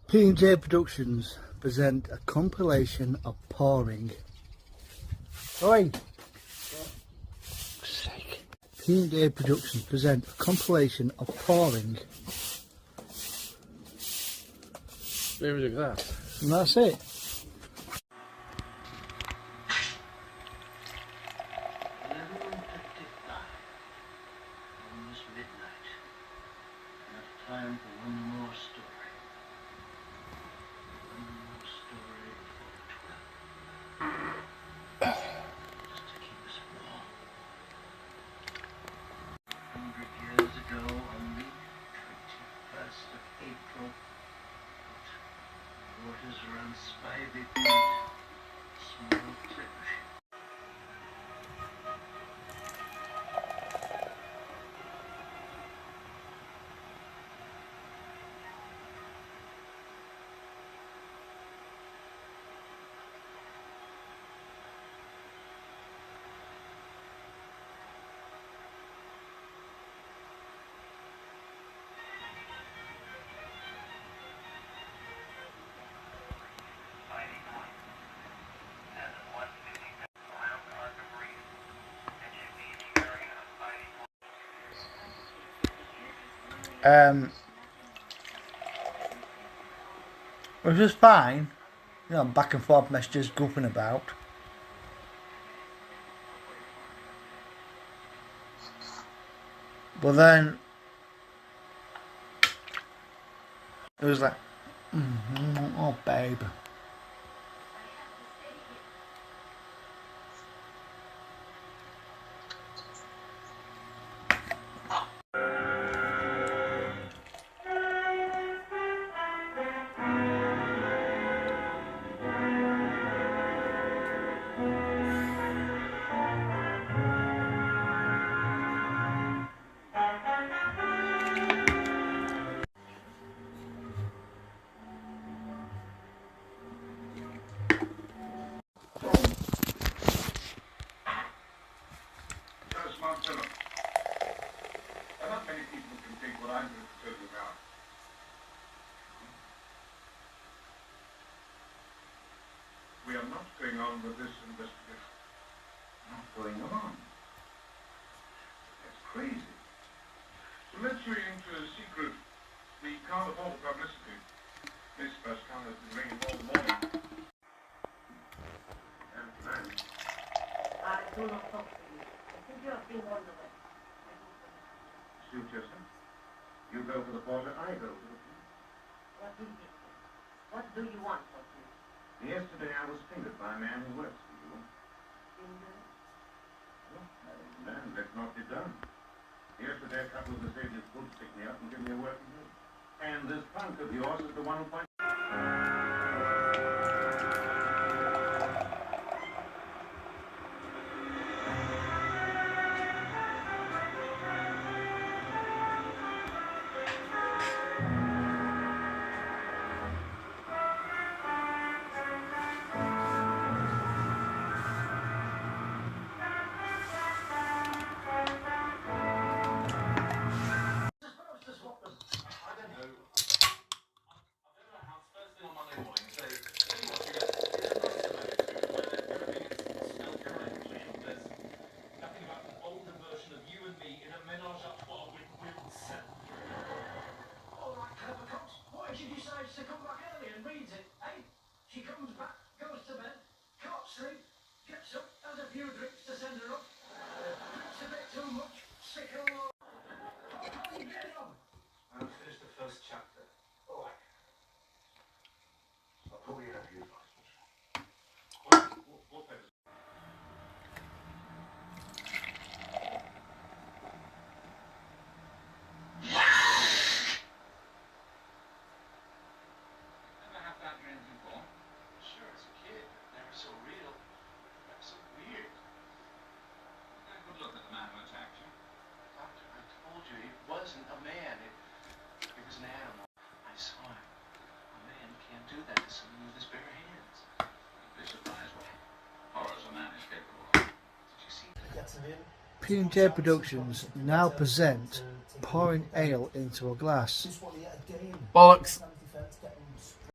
P&J Productions present a compilation of pouring. Oi! Sake. P&J Productions present a compilation of pouring. Where is a glass? And that's it. 11:55. Almost midnight. Enough time for one more story. One more story before 12. Just to keep us warm. 100 years ago on the 21st of April, waters around Spivey Point, a small clipper ship. It was just fine. You know, back and forth messages goofing about. But then it was like, oh babe. Mount Philip. There are not many people who can think what I'm going to tell you now. We are not going on with this investigation. Not going on. That's crazy. So let's read into a secret we can't afford publicity. Miss Pascal has been ringing all morning. And man. I do not talk to you. I think you have been on the way. Stu Chester, you go to the border, I go to the police. What is it? What do you want from me? Yesterday I was fingered by a man who works for you. Finger? Man, let's not be done. Yesterday a couple of the sages would stick me up and give me a working day. And this punk of yours is the one who finds... She decides to come back early and reads it, eh? She comes back, goes to bed, can't sleep, gets up, has a few drinks to send her up, drinks a bit too much, sick her all. How are you getting on? I've finished the first chapter. All right. I'll probably have you advice. What papers? Wasn't a man, it was an animal. I saw him. A man can't do that to someone with his bare hands. You'd be surprised what horrors a man is capable of. Did you see that? P&J Productions now present pouring ale into a glass. Bollocks.